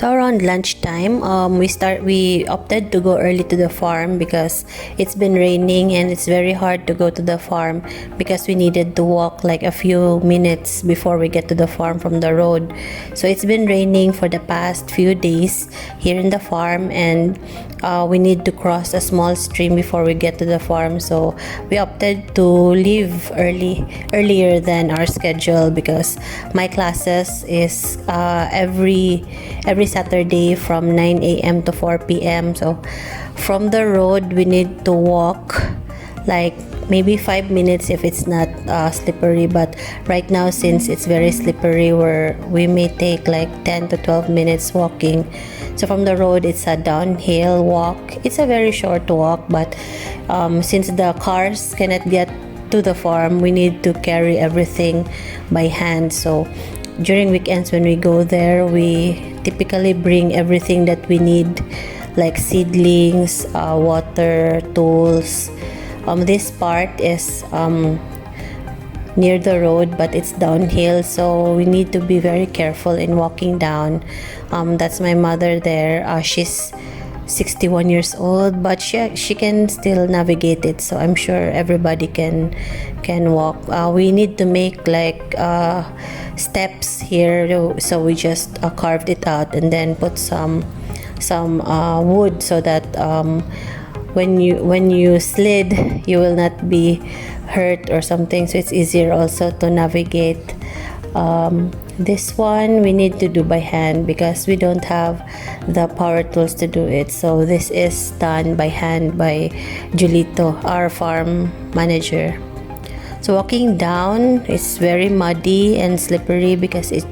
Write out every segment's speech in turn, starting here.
So around lunchtime, we opted to go early to the farm because it's been raining and it's very hard to go to the farm because we needed to walk like a few minutes before we get to the farm from the road. So it's been raining for the past few days here in the farm, and we need to cross a small stream before we get to the farm. So we opted to leave earlier than our schedule because my classes is every Saturday from 9 a.m. to 4 p.m. So from the road we need to walk like maybe 5 minutes if it's not slippery, but right now since it's very slippery we may take like 10 to 12 minutes walking. So from the road it's a downhill walk. It's a very short walk, but since the cars cannot get to the farm, we need to carry everything by hand. So during weekends when we go there, we typically bring everything that we need, like seedlings, water, tools. This part is near the road, but it's downhill, so we need to be very careful in walking down. That's my mother there. She's 61 years old, but she can still navigate it, so I'm sure everybody can walk. We need to make like steps here, so we just carved it out and then put some wood so that when you slid you will not be hurt or something, so it's easier also to navigate. This one we need to do by hand because we don't have the power tools to do it. So this is done by hand by Julito, our farm manager. So walking down, it's very muddy and slippery because it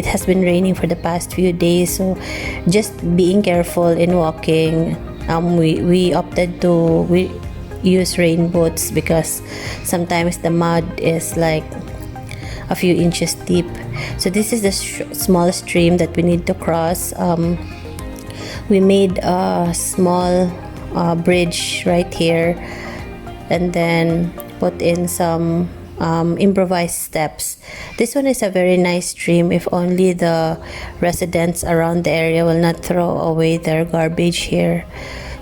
has been raining for the past few days. So just being careful in walking. We opted to use rain boots because sometimes the mud is like a few inches deep. So this is the small stream that we need to cross. We made a small bridge right here and then put in some improvised steps. This one is a very nice stream if only the residents around the area will not throw away their garbage here.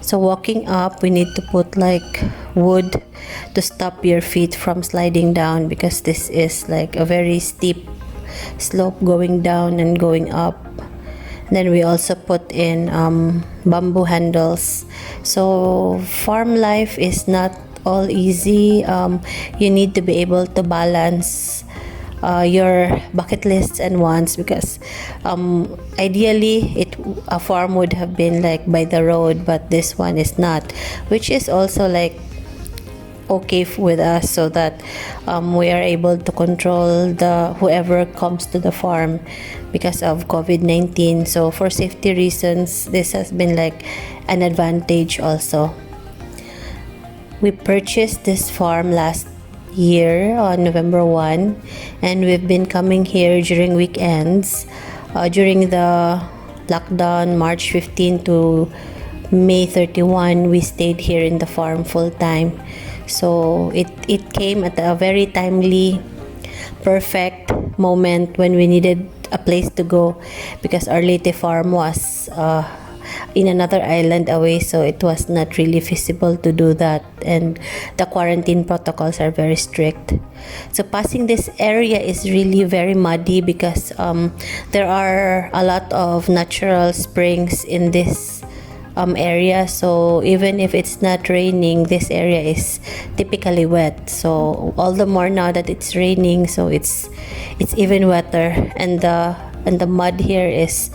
So walking up, we need to put like wood to stop your feet from sliding down because this is like a very steep slope going down and going up. Then we also put in bamboo handles. So farm life is not all easy. You need to be able to balance your bucket lists and wants because ideally a farm would have been like by the road, but this one is not, which is also like okay with us, so that we are able to control whoever comes to the farm because of COVID-19. So for safety reasons, this has been like an advantage also. We purchased this farm last year on November 1, and we've been coming here during weekends. During the lockdown, March 15 to May 31, we stayed here in the farm full time. So it came at a very timely, perfect moment when we needed a place to go because our Leyte farm was in another island away, so it was not really feasible to do that, and the quarantine protocols are very strict. So passing this area is really very muddy because there are a lot of natural springs in this area, so even if it's not raining, this area is typically wet. So all the more now that it's raining, so it's even wetter, and the mud here is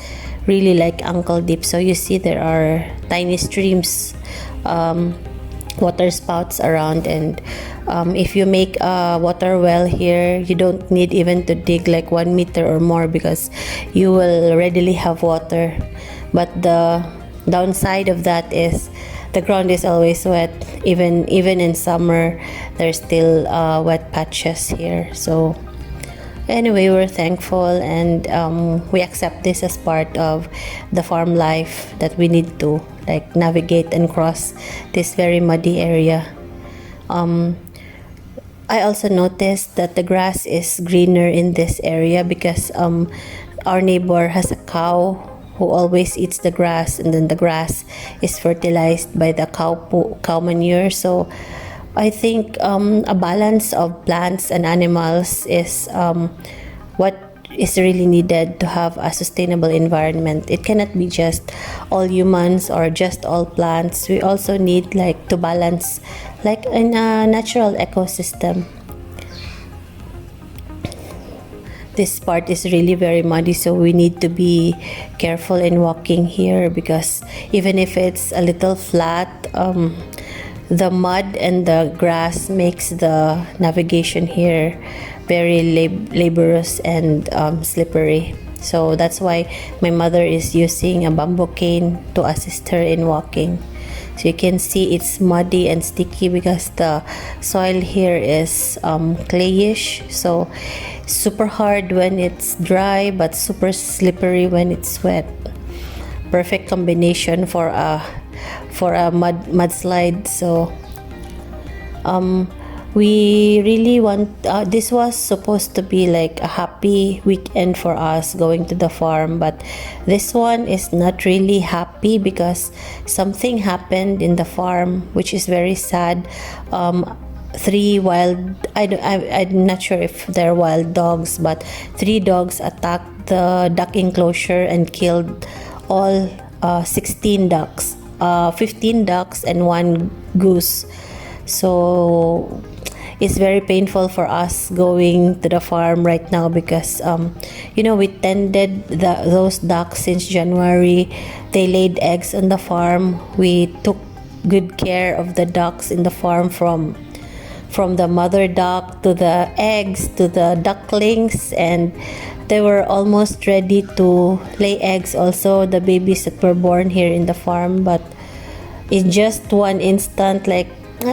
really like ankle deep. So you see there are tiny streams, water spouts around, and if you make a water well here, you don't need even to dig like 1 meter or more because you will readily have water. But the downside of that is the ground is always wet. Even in summer, there's still wet patches here. So anyway, we're thankful, and we accept this as part of the farm life that we need to like navigate and cross this very muddy area. I also noticed that the grass is greener in this area because our neighbor has a cow who always eats the grass, and then the grass is fertilized by the cow manure. So I think a balance of plants and animals is what is really needed to have a sustainable environment. It cannot be just all humans or just all plants. We also need like to balance like in a natural ecosystem. This part is really very muddy, so we need to be careful in walking here because even if it's a little flat, the mud and the grass makes the navigation here very laborious and slippery. So that's why my mother is using a bamboo cane to assist her in walking. So you can see it's muddy and sticky because the soil here is clayish, so super hard when it's dry but super slippery when it's wet. Perfect combination for a mudslide. So we really want this was supposed to be like a happy weekend for us going to the farm, but this one is not really happy because something happened in the farm which is very sad. Three wild I'm not sure if they're wild dogs, but 3 dogs attacked the duck enclosure and killed all 16 ducks, 15 ducks and 1 goose. So it's very painful for us going to the farm right now because we tended those ducks since January. They laid eggs on the farm. We took good care of the ducks in the farm, from the mother duck to the eggs to the ducklings, and they were almost ready to lay eggs also, the babies that were born here in the farm. But in just one instant, like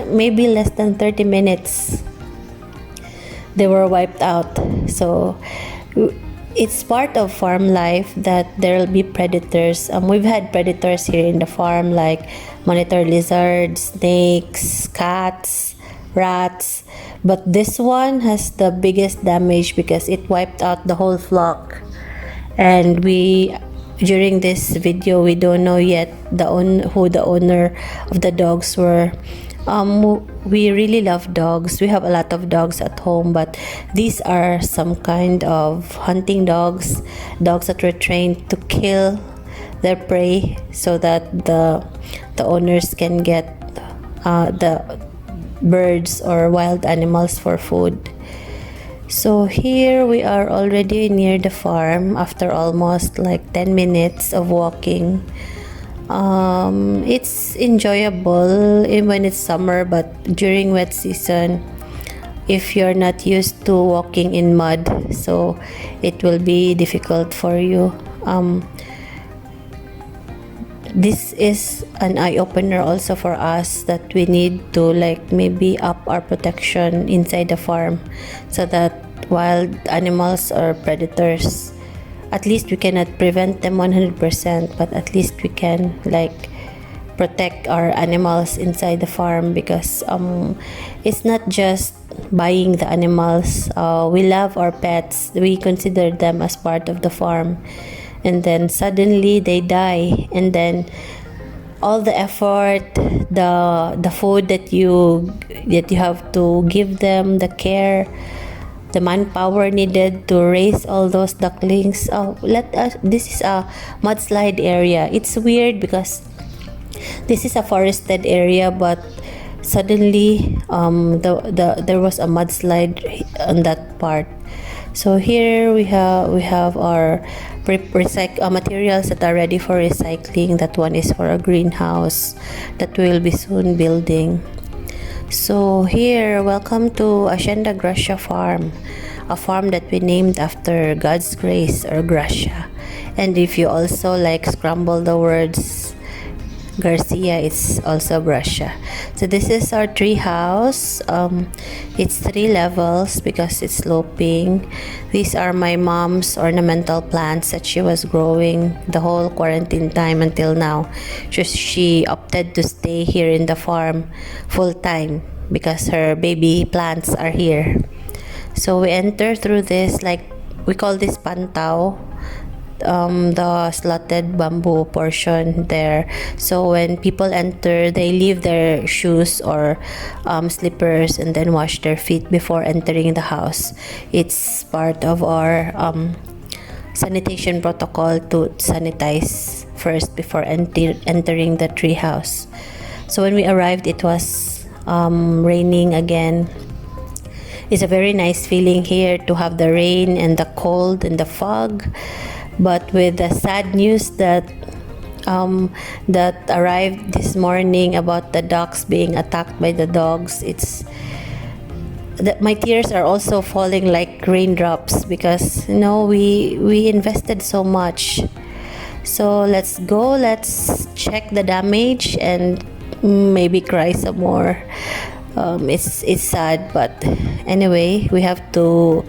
maybe less than 30 minutes, they were wiped out. So it's part of farm life that there will be predators. We've had predators here in the farm like monitor lizards, snakes, cats, rats, but this one has the biggest damage because it wiped out the whole flock. And during this video, we don't know yet who the owner of the dogs were. We really love dogs. We have a lot of dogs at home, but these are some kind of hunting dogs that were trained to kill their prey so that the owners can get the birds or wild animals for food. So here we are already near the farm after almost like 10 minutes of walking. It's enjoyable when it's summer, but during wet season, if you're not used to walking in mud, so it will be difficult for you. This is an eye-opener also for us that we need to like maybe up our protection inside the farm so that wild animals or predators, at least we cannot prevent them 100%, but at least we can like protect our animals inside the farm because it's not just buying the animals. We love our pets. We consider them as part of the farm, and then suddenly they die, and then all the effort, the food that you have to give them, the care, the manpower needed to raise all those ducklings. This is a mudslide area. It's weird because this is a forested area, but suddenly there was a mudslide on that part. So here we have our materials that are ready for recycling. That one is for a greenhouse that we will be soon building. So here, welcome to Hacienda Gracia Farm, a farm that we named after God's grace or Gracia. And if you also like scramble the words Garcia, it's also Gracia. So this is our tree house. It's 3 levels because it's sloping. These are my mom's ornamental plants that she was growing the whole quarantine time until now. She opted to stay here in the farm full time because her baby plants are here. So we enter through this, like we call this pantao, the slotted bamboo portion there. So when people enter, they leave their shoes or slippers and then wash their feet before entering the house. It's part of our sanitation protocol to sanitize first before entering the tree house. So when we arrived, it was raining again. It's a very nice feeling here to have the rain and the cold and the fog, but with the sad news that arrived this morning about the ducks being attacked by the dogs, it's that my tears are also falling like raindrops because we invested so much. So let's go, let's check the damage and maybe cry some more. It's sad, but anyway, we have to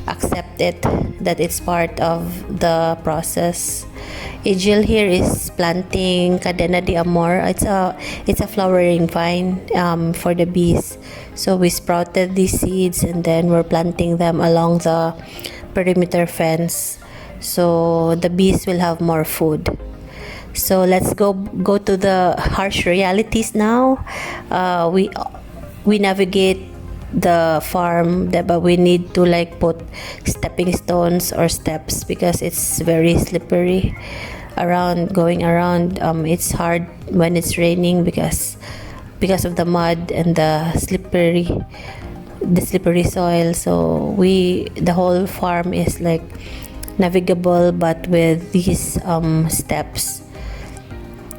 accept it, that it's part of the process. Jill here is planting cadena de amor. It's a flowering vine for the bees. So we sprouted these seeds and then we're planting them along the perimeter fence, so the bees will have more food. So let's go to the harsh realities now. We navigate the farm, but we need to like put stepping stones or steps because it's very slippery going around. It's hard when it's raining because of the mud and the slippery soil. So the whole farm is like navigable, but with these steps.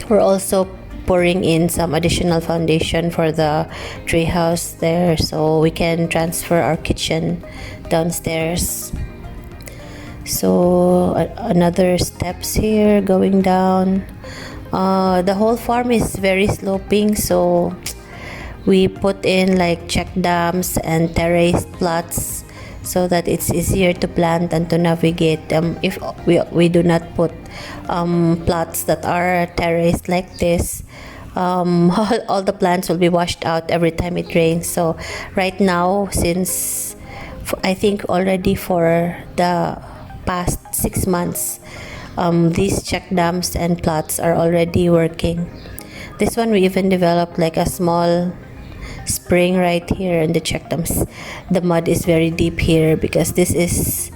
We're also pouring in some additional foundation for the treehouse there, so we can transfer our kitchen downstairs. So another steps here going down. The whole farm is very sloping, so we put in like check dams and terraced plots so that it's easier to plant and to navigate. If we do not put plots that are terraced like this, all the plants will be washed out every time it rains. So right now, since I think already for the past 6 months, these check dams and plots are already working. This one we even developed like a small spring right here in the check dams. The mud is very deep here because this is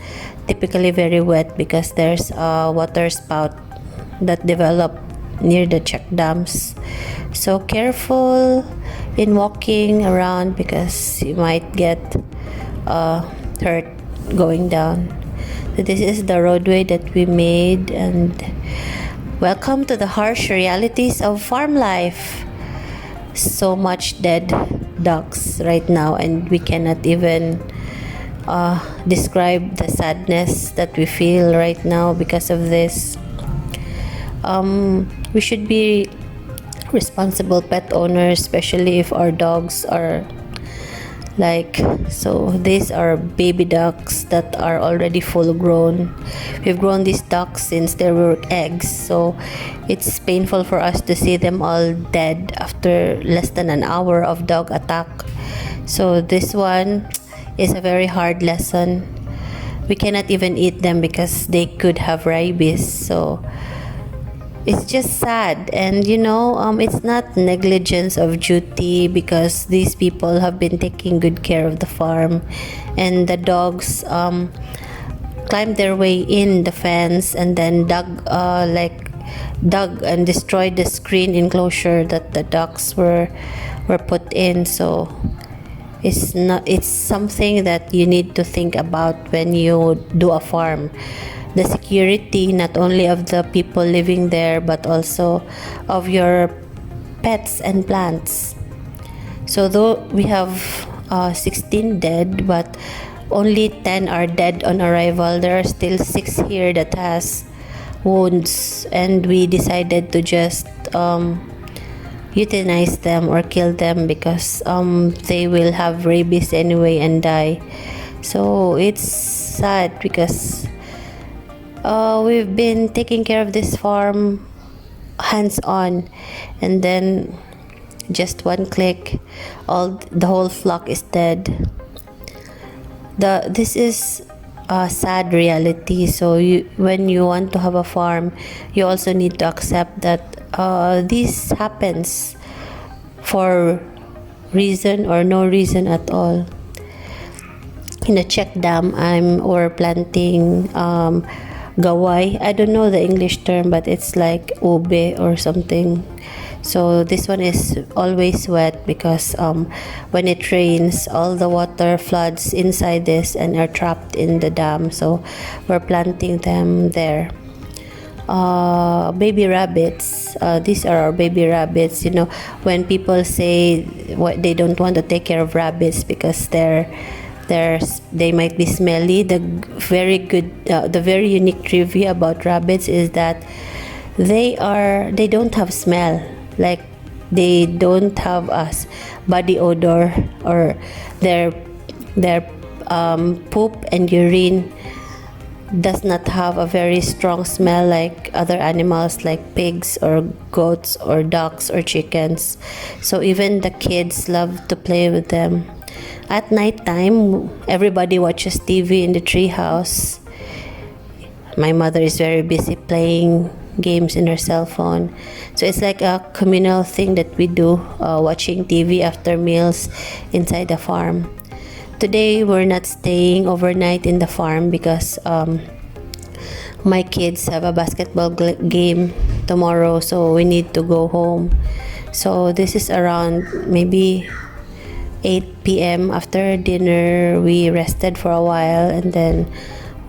typically very wet because there's a water spout that developed near the check dams. So careful in walking around because you might get hurt going down. So this is the roadway that we made, and welcome to the harsh realities of farm life. So much dead ducks right now, and we cannot even describe the sadness that we feel right now because of this. We should be responsible pet owners, especially if our dogs are so these are baby ducks that are already full grown. We've grown these ducks since there were eggs, so it's painful for us to see them all dead after less than an hour of dog attack. So this one is a very hard lesson. We cannot even eat them because they could have rabies. So it's just sad, and it's not negligence of duty because these people have been taking good care of the farm, and the dogs climbed their way in the fence and then dug and destroyed the screen enclosure that the ducks were put in. So it's something that you need to think about when you do a farm. The security not only of the people living there but also of your pets and plants. So though we have 16 dead, but only 10 are dead on arrival, there are still 6 here that has wounds, and we decided to just euthanize them or kill them because they will have rabies anyway and die. So it's sad because we've been taking care of this farm hands-on, and then Just one click, the whole flock is dead. This is a sad reality. So when you want to have a farm, you also need to accept that this happens for reason or no reason at all. In a check dam, we're planting gawai. I don't know the English term, but it's like ube or something. So this one is always wet because when it rains, all the water floods inside this and are trapped in the dam. So we're planting them there. Baby rabbits. These are our baby rabbits. When people say they don't want to take care of rabbits because they might be smelly. The very unique trivia about rabbits is that they don't have smell. Like they don't have a body odor, or their poop and urine does not have a very strong smell like other animals like pigs or goats or ducks or chickens. So even the kids love to play with them. At night time, everybody watches TV in the treehouse. My mother is very busy playing games in her cell phone. So it's like a communal thing that we do, watching TV after meals inside the farm. Today, we're not staying overnight in the farm because my kids have a basketball game tomorrow, so we need to go home. So this is around maybe 8 p.m. After dinner, we rested for a while and then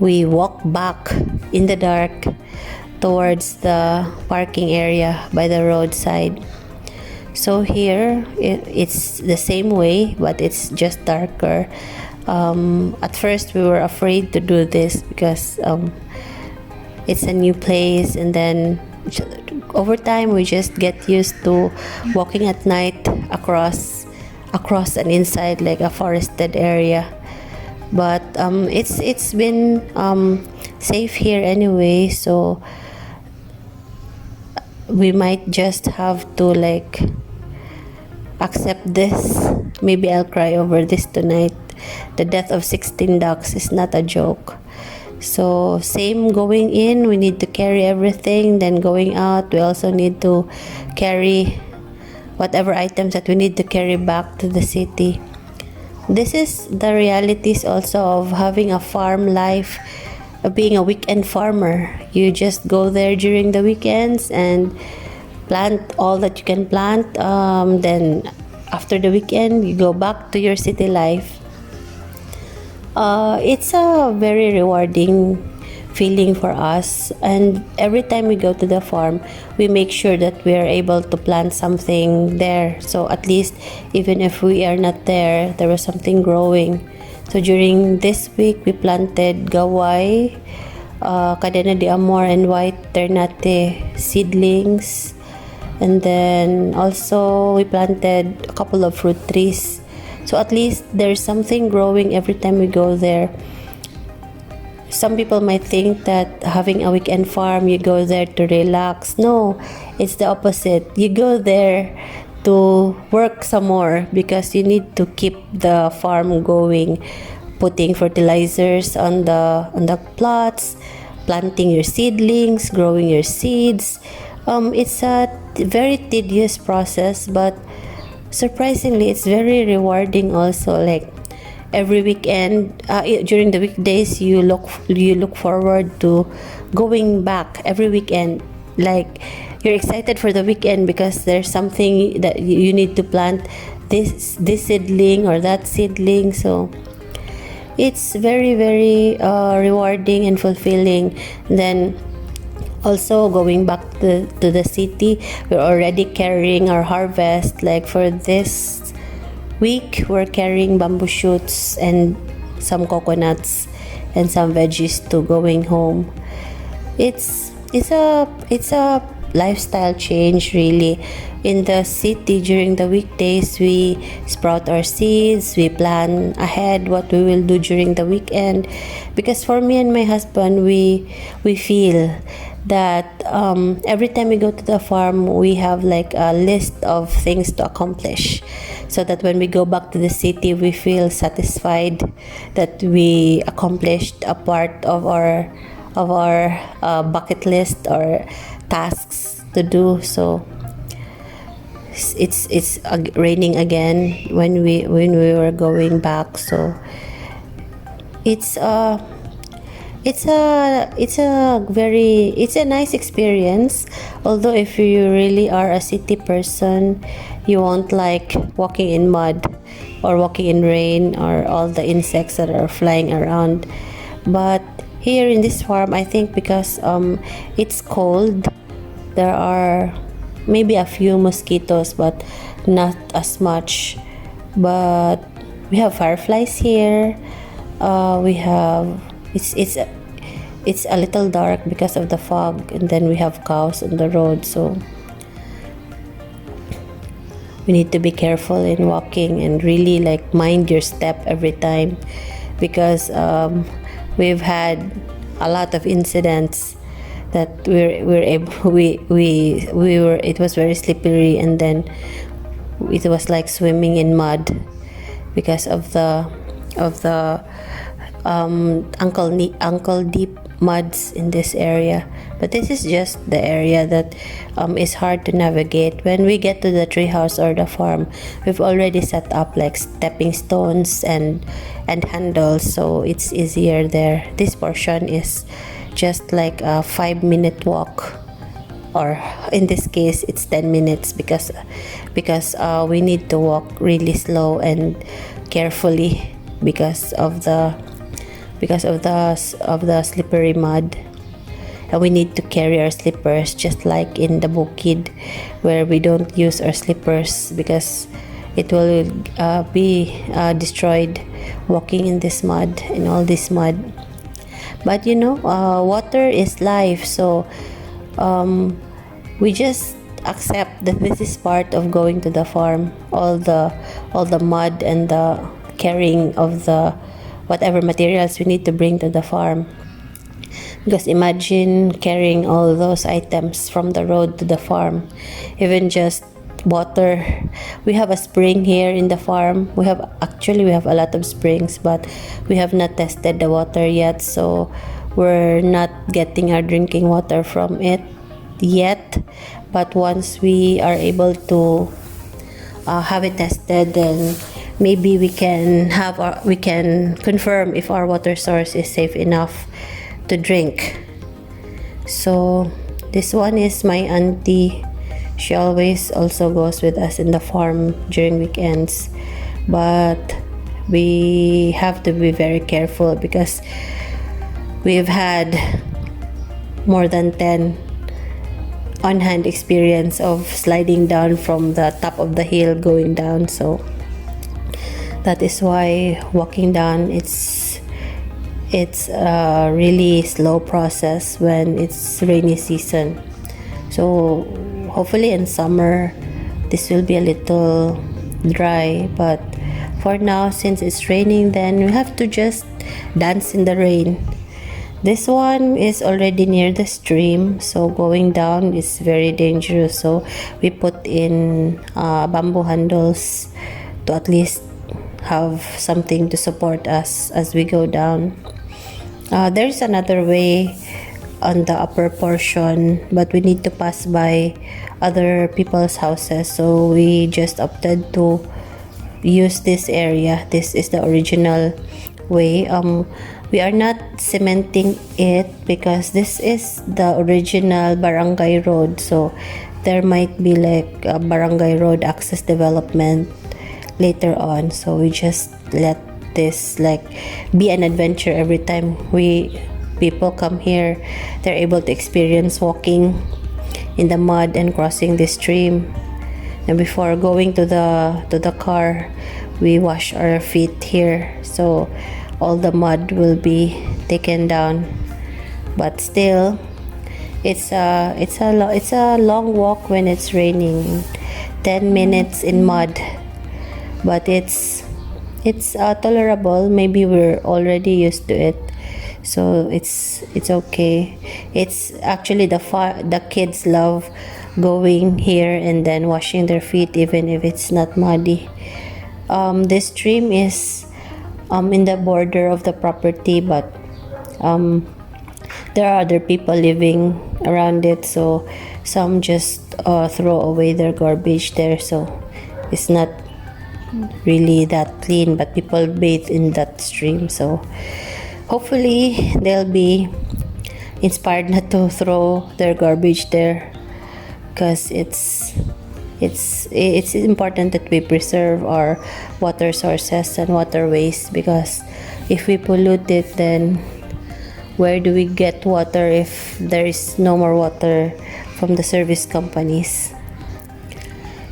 we walked back in the dark towards the parking area by the roadside. So here it's the same way, but it's just darker. At first we were afraid to do this because it's a new place, and then over time we just get used to walking at night across and inside like a forested area. But it's been safe here anyway, so we might just have to like accept this. Maybe I'll cry over this tonight. The death of 16 ducks is not a joke. So same going in, we need to carry everything. Then going out, we also need to carry whatever items that we need to carry back to the city. This is the realities also of having a farm life, of being a weekend farmer. You just go there during the weekends and plant all that you can plant. Then after the weekend, you go back to your city life. It's a very rewarding feeling for us, and every time we go to the farm, we make sure that we are able to plant something there, so at least even if we are not there, there was something growing. So during this week we planted gawai, cadena de amor and white ternate seedlings, and then also we planted a couple of fruit trees. So at least there's something growing every time we go there. Some people might think that having a weekend farm, you go there to relax. No, it's the opposite. You go there to work some more because you need to keep the farm going, putting fertilizers on the plots, planting your seedlings, growing your seeds. It's a very tedious process, but surprisingly, it's very rewarding also. Like every weekend, during the weekdays, you look forward to going back every weekend. Like you're excited for the weekend because there's something that you need to plant, this seedling or that seedling. So it's very very rewarding and fulfilling. Then also going back to the city, we're already carrying our harvest. Like for this week, we're carrying bamboo shoots and some coconuts and some veggies to going home. It's a lifestyle change really. In the city during the weekdays, we sprout our seeds, we plan ahead what we will do during the weekend, because for me and my husband, we feel that every time we go to the farm, we have like a list of things to accomplish, so that when we go back to the city, we feel satisfied that we accomplished a part of our bucket list or tasks to do. So it's raining again when we were going back. So it's it's a nice experience. Although if you really are a city person, you won't like walking in mud or walking in rain or all the insects that are flying around. But here in this farm, I think because it's cold, there are maybe a few mosquitoes, but not as much. But we have fireflies here. We have it's a little dark because of the fog, and then we have cows on the road, so we need to be careful in walking and really like mind your step every time, because we've had a lot of incidents that we're able we were it was very slippery, and then it was like swimming in mud because of the ankle deep muds in this area. But this is just the area that is hard to navigate. When we get to the treehouse or the farm, we've already set up like stepping stones and handles, so it's easier there. This portion is just like a 5-minute walk, or in this case it's 10 minutes, because we need to walk really slow and carefully because of the slippery mud. And we need to carry our slippers, just like in the bukid where we don't use our slippers because it will be destroyed walking in this mud, in all this mud. But water is life, so we just accept that this is part of going to the farm. All the mud and the carrying of the whatever materials we need to bring to the farm. Because imagine carrying all those items from the road to the farm, even just water. We have a spring here in the farm. We have a lot of springs, but we have not tested the water yet, so we're not getting our drinking water from it yet. But once we are able to have it tested, then maybe we can confirm if our water source is safe enough to drink. So this one is my auntie. She always also goes with us in the farm during weekends, but we have to be very careful because we've had more than 10 on-hand experience of sliding down from the top of the hill going down. So that is why walking down, it's a really slow process when it's rainy season. So hopefully in summer this will be a little dry, but for now, since it's raining, then we have to just dance in the rain. This one is already near the stream, so going down is very dangerous, so we put in bamboo handles to at least have something to support us as we go down. There's another way on the upper portion, but we need to pass by other people's houses, so we just opted to use this area. This is the original way. We are not cementing it because this is the original barangay road, so there might be like a barangay road access development later on, so we just let this like be an adventure. Every time people come here, they're able to experience walking in the mud and crossing the stream. And before going to the car, we wash our feet here, so all the mud will be taken down. But still, it's a long walk when it's raining. 10 minutes in mud, but it's tolerable. Maybe we're already used to it, so it's okay. It's actually the kids love going here and then washing their feet even if it's not muddy. This stream is in the border of the property, but um, there are other people living around it, so some just throw away their garbage there, so it's not really that clean, but people bathe in that stream, so hopefully they'll be inspired not to throw their garbage there, because it's important that we preserve our water sources and waterways, because if we pollute it, then where do we get water if there is no more water from the service companies?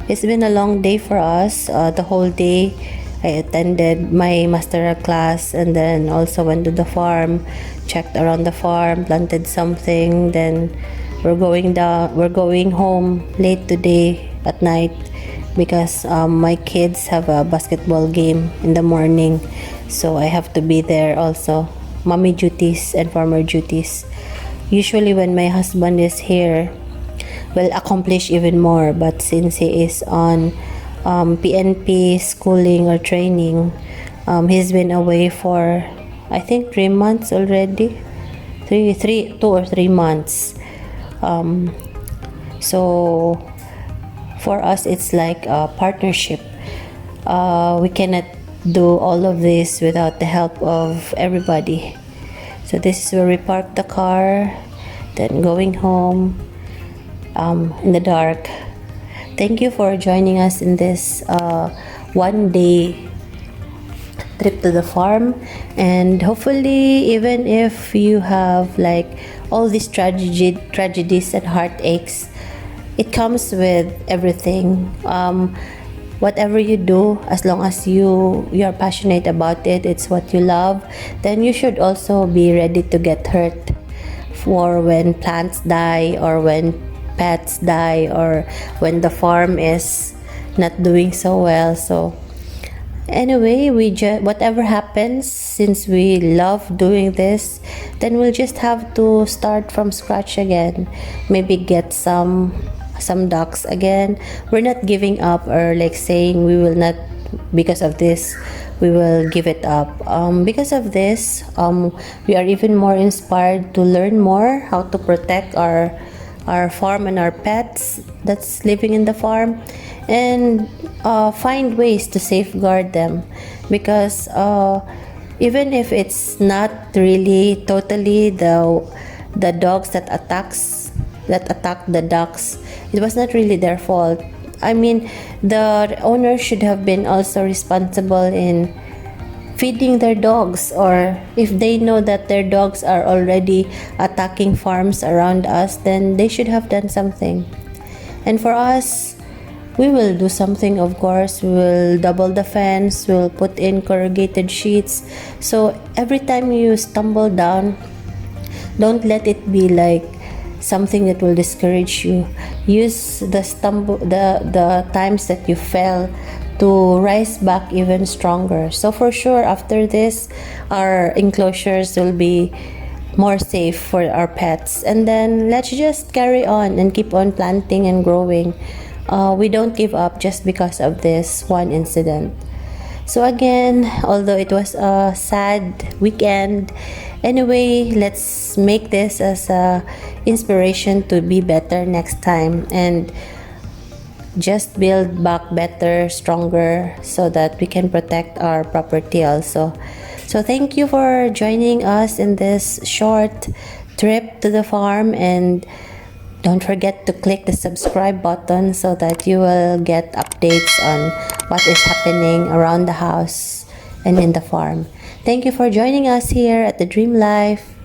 It's been a long day for us. The whole day I attended my master class and then also went to the farm, checked around the farm, planted something. Then we're going home late today at night because my kids have a basketball game in the morning, so I have to be there also. Mommy duties and farmer duties. Usually when my husband is here, will accomplish even more, but since he is on PNP schooling or training, he's been away for I think 3 months already, 2 or 3 months. So for us it's like a partnership. We cannot do all of this without the help of everybody. So this is where we park the car, then going home in the dark. Thank you for joining us in this one day trip to the farm, and hopefully even if you have like all these tragedies and heartaches, it comes with everything. Whatever you do, as long as you're passionate about it, it's what you love, then you should also be ready to get hurt for when plants die or when pets die or when the farm is not doing so well. So anyway, whatever happens, since we love doing this, then we'll just have to start from scratch again. Maybe get some ducks again. We're not giving up or like saying we will not, because of this we will give it up. Because of this, we are even more inspired to learn more how to protect our farm and our pets that's living in the farm, and find ways to safeguard them, because even if it's not really totally the dogs that attack the ducks, it was not really their fault. I mean, the owner should have been also responsible in feeding their dogs, or if they know that their dogs are already attacking farms around us, then they should have done something. And for us, we will do something, of course. We will double the fence, we'll put in corrugated sheets, so every time you stumble down, don't let it be like something that will discourage you. Use the times that you fell to rise back even stronger. So for sure, after this, our enclosures will be more safe for our pets, and then let's just carry on and keep on planting and growing. We don't give up just because of this one incident. So again, although it was a sad weekend, anyway, let's make this as a inspiration to be better next time and just build back better, stronger, so that we can protect our property also. So thank you for joining us in this short trip to the farm, and don't forget to click the subscribe button so that you will get updates on what is happening around the house and in the farm. Thank you for joining us here at the Dream Life.